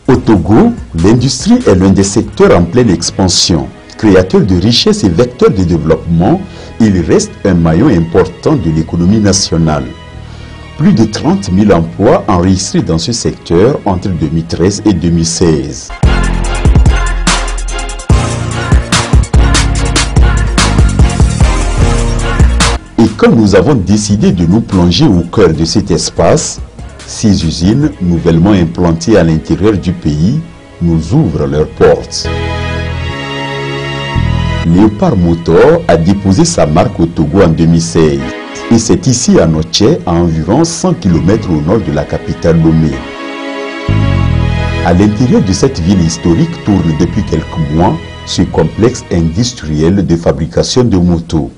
Au Togo, l'industrie est l'un des secteurs en pleine expansion. Créateur de richesses et vecteur de développement, il reste un maillon important de l'économie nationale. Plus de 30 000 emplois enregistrés dans ce secteur entre 2013 et 2016. Et comme nous avons décidé de nous plonger au cœur de cet espace, 6 usines nouvellement implantées à l'intérieur du pays nous ouvrent leurs portes. Léopard Motor a déposé sa marque au Togo en 2016 et c'est ici à Noche, à environ 100 km au nord de la capitale Lomé. À l'intérieur de cette ville historique tourne depuis quelques mois ce complexe industriel de fabrication de motos.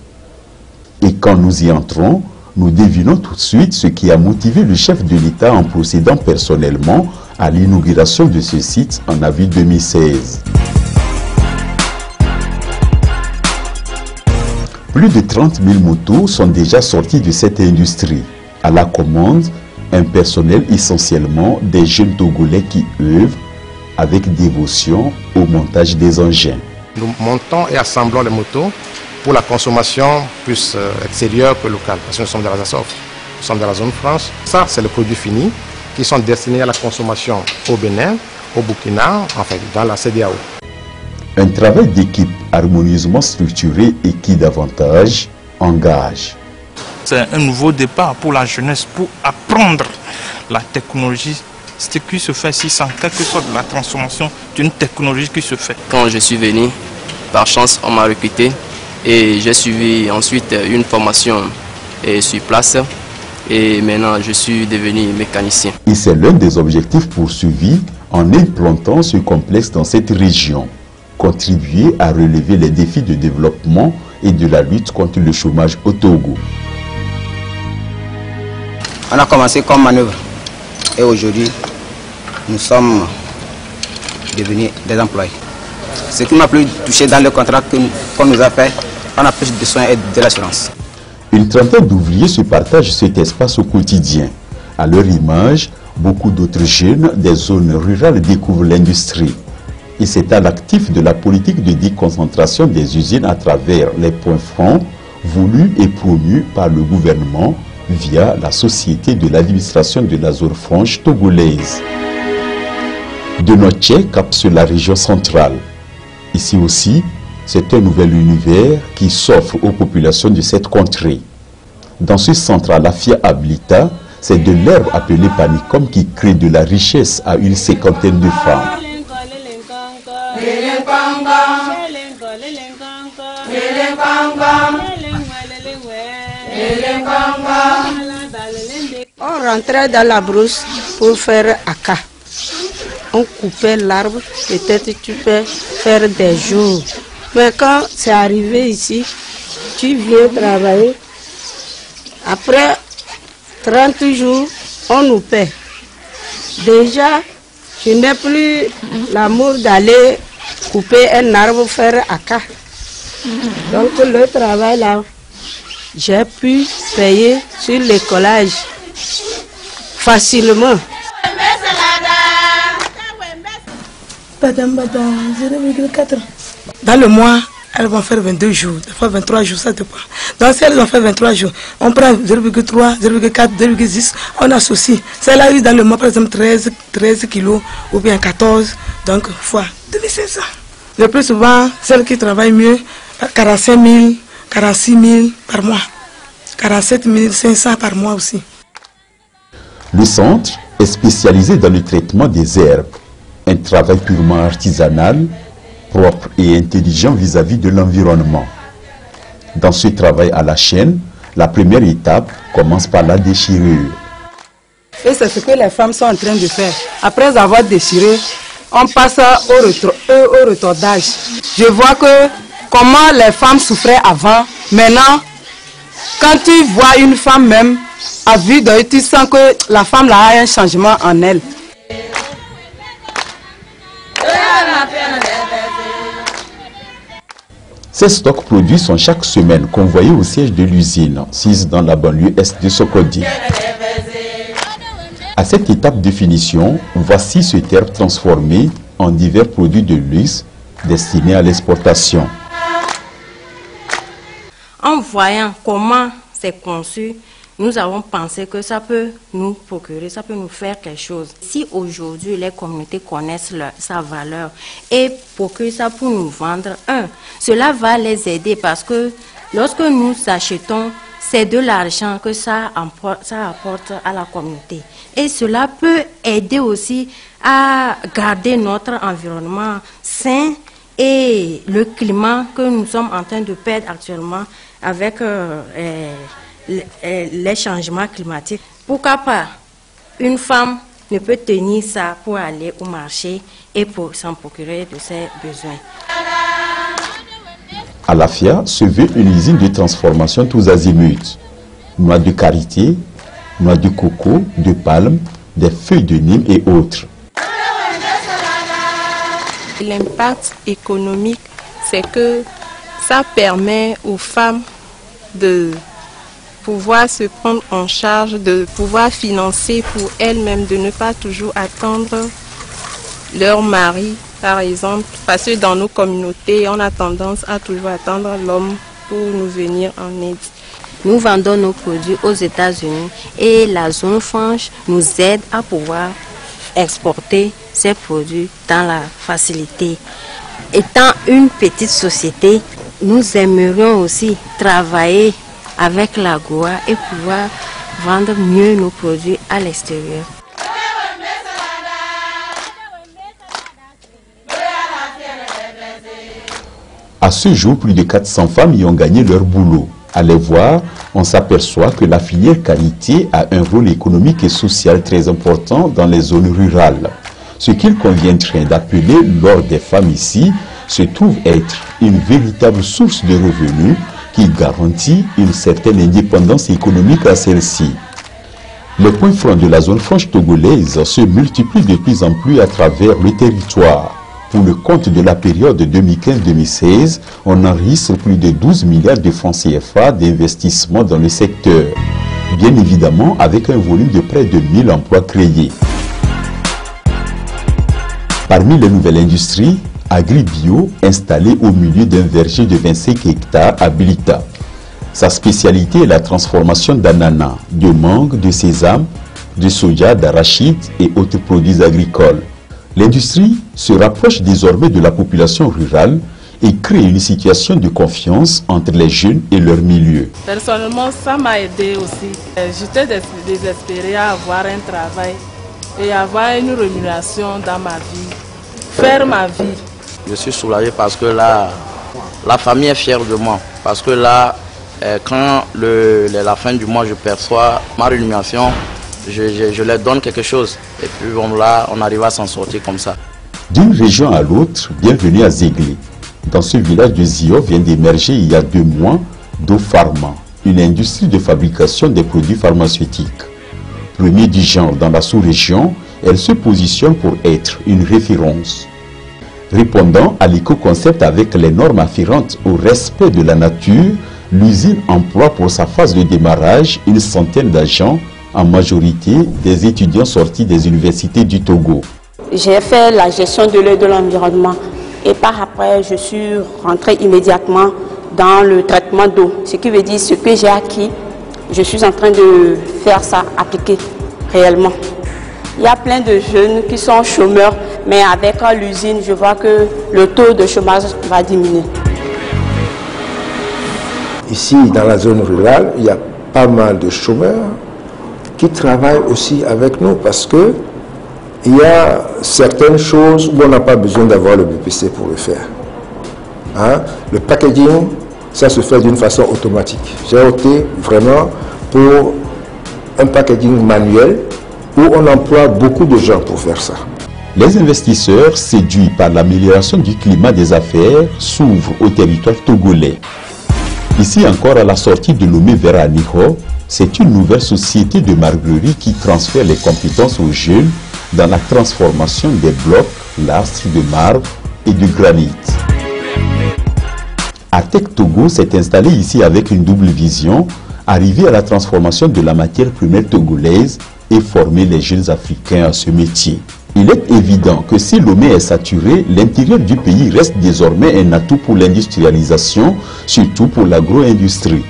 Et quand nous y entrons, nous devinons tout de suite ce qui a motivé le chef de l'État en procédant personnellement à l'inauguration de ce site en avril 2016. Plus de 30 000 motos sont déjà sorties de cette industrie. À la commande, un personnel essentiellement des jeunes Togolais qui œuvrent avec dévotion au montage des engins. Nous montons et assemblons les motos pour la consommation plus extérieure que locale, parce que nous sommes dans la ZASOF, nous sommes dans la zone France. Ça, c'est le produit fini qui sont destinés à la consommation au Bénin, au Burkina, enfin dans la CEDEAO. Un travail d'équipe harmonieusement structuré et qui davantage engage. C'est un nouveau départ pour la jeunesse, pour apprendre la technologie. Ce qui se fait ici, en quelque sorte la transformation d'une technologie qui se fait. Quand je suis venu, par chance, on m'a recruté et j'ai suivi ensuite une formation sur place et maintenant je suis devenu mécanicien. Et c'est l'un des objectifs poursuivis en implantant ce complexe dans cette région. Contribuer à relever les défis de développement et de la lutte contre le chômage au Togo. On a commencé comme manœuvre et aujourd'hui nous sommes devenus des employés. Ce qui m'a plus touché dans le contrat qu'on nous a fait, on a plus de soins et de l'assurance. Une trentaine d'ouvriers se partagent cet espace au quotidien. À leur image, beaucoup d'autres jeunes des zones rurales découvrent l'industrie. Et c'est à l'actif de la politique de déconcentration des usines à travers les points francs voulus et promus par le gouvernement via la Société de l'administration de la zone franche togolaise. De Noche cap sur la région centrale. Ici aussi, c'est un nouvel univers qui s'offre aux populations de cette contrée. Dans ce centre à Lafia Ablita, c'est de l'herbe appelée panicum qui crée de la richesse à une cinquantaine de femmes. On rentrait dans la brousse pour faire aka. On coupait l'arbre, peut-être tu peux faire des jours. Mais quand c'est arrivé ici, tu viens travailler. Après 30 jours, on nous paie. Déjà, je n'ai plus l'amour d'aller couper un arbre, faire aka. Donc le travail là, j'ai pu payer sur le collège facilement. Dans le mois, elles vont faire 22 jours, des fois 23 jours, ça dépend. Donc si elles vont faire 23 jours, on prend 0,3, 0,4, 0,6, on associe. Celle-là eu dans le mois, par exemple, 13 kilos ou bien 14, donc fois 2500. Le plus souvent, celles qui travaillent mieux, 45 000, 46 000 par mois, 47 500 par mois aussi. Le centre est spécialisé dans le traitement des herbes. Un travail purement artisanal, propre et intelligent vis-à-vis de l'environnement. Dans ce travail à la chaîne, la première étape commence par la déchirure. Et c'est ce que les femmes sont en train de faire. Après avoir déchiré, on passe au retordage. Je vois que comment les femmes souffraient avant. Maintenant, quand tu vois une femme même, à vue d'œil, tu sens que la femme là a un changement en elle. Ces stocks produits sont chaque semaine convoyés au siège de l'usine, 6 dans la banlieue est de Sokodi. À cette étape de finition, voici ce terre transformé en divers produits de luxe destinés à l'exportation. En voyant comment c'est conçu, nous avons pensé que ça peut nous procurer, ça peut nous faire quelque chose. Si aujourd'hui les communautés connaissent sa valeur et procurent ça pour nous vendre, cela va les aider, parce que lorsque nous achetons, c'est de l'argent que ça apporte à la communauté. Et cela peut aider aussi à garder notre environnement sain et le climat que nous sommes en train de perdre actuellement avec les changements climatiques. Pourquoi pas une femme ne peut tenir ça pour aller au marché et pour s'en procurer de ses besoins. Alafia se veut une usine de transformation tous azimuts. Noix de karité, noix de coco, de palme, des feuilles de Nîmes et autres. L'impact économique, c'est que ça permet aux femmes de pouvoir se prendre en charge, de pouvoir financer pour elles-mêmes, de ne pas toujours attendre leur mari, par exemple, parce que dans nos communautés, on a tendance à toujours attendre l'homme pour nous venir en aide. Nous vendons nos produits aux États-Unis et la zone franche nous aide à pouvoir exporter ces produits dans la facilité. Étant une petite société, nous aimerions aussi travailler avec la Goa et pouvoir vendre mieux nos produits à l'extérieur. À ce jour, plus de 400 femmes y ont gagné leur boulot. À les voir, on s'aperçoit que la filière qualité a un rôle économique et social très important dans les zones rurales. Ce qu'il conviendrait d'appeler l'or des femmes ici se trouve être une véritable source de revenus qui garantit une certaine indépendance économique à celle-ci. Les points francs de la zone franche togolaise se multiplient de plus en plus à travers le territoire. Pour le compte de la période 2015-2016, on enregistre plus de 12 milliards de francs CFA d'investissement dans le secteur. Bien évidemment, avec un volume de près de 1000 emplois créés. Parmi les nouvelles industries, Agribio, installé au milieu d'un verger de 25 hectares à Bilita. Sa spécialité est la transformation d'ananas, de mangue, de sésame, de soja, d'arachide et autres produits agricoles. L'industrie se rapproche désormais de la population rurale et crée une situation de confiance entre les jeunes et leur milieu. Personnellement, ça m'a aidé aussi. J'étais désespérée à avoir un travail et avoir une rémunération dans ma vie, faire ma vie. Je suis soulagé parce que là, la famille est fière de moi. Parce que là, quand la fin du mois, je perçois ma rémunération, je leur donne quelque chose. Et puis bon, là, on arrive à s'en sortir comme ça. D'une région à l'autre, bienvenue à Zéglé. Dans ce village de Zio vient d'émerger il y a 2 mois DoPharma, une industrie de fabrication des produits pharmaceutiques. Premier du genre dans la sous-région, elle se positionne pour être une référence. Répondant à l'éco-concept avec les normes afférentes au respect de la nature, l'usine emploie pour sa phase de démarrage une centaine d'agents, en majorité des étudiants sortis des universités du Togo. J'ai fait la gestion de l'eau et de l'environnement et par après je suis rentrée immédiatement dans le traitement d'eau. Ce qui veut dire ce que j'ai acquis, je suis en train de faire ça, appliquer réellement. Il y a plein de jeunes qui sont chômeurs, mais avec l'usine, je vois que le taux de chômage va diminuer. Ici, dans la zone rurale, il y a pas mal de chômeurs qui travaillent aussi avec nous parce que il y a certaines choses où on n'a pas besoin d'avoir le BPC pour le faire. Hein? Le packaging, ça se fait d'une façon automatique. J'ai opté vraiment pour un packaging manuel où on emploie beaucoup de gens pour faire ça. Les investisseurs, séduits par l'amélioration du climat des affaires, s'ouvrent au territoire togolais. Ici encore, à la sortie de Lomé vers Aniho, c'est une nouvelle société de marbrerie qui transfère les compétences aux jeunes dans la transformation des blocs, lastres de marbre et de granit. Artec Togo s'est installé ici avec une double vision, arriver à la transformation de la matière première togolaise et former les jeunes Africains à ce métier. Il est évident que si Lomé est saturé, l'intérieur du pays reste désormais un atout pour l'industrialisation, surtout pour l'agro-industrie.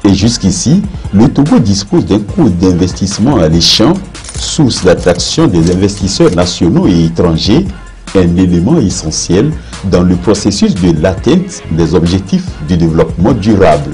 Et jusqu'ici, le Togo dispose d'un coût d'investissement alléchant, source d'attraction des investisseurs nationaux et étrangers, un élément essentiel dans le processus de l'atteinte des objectifs du développement durable.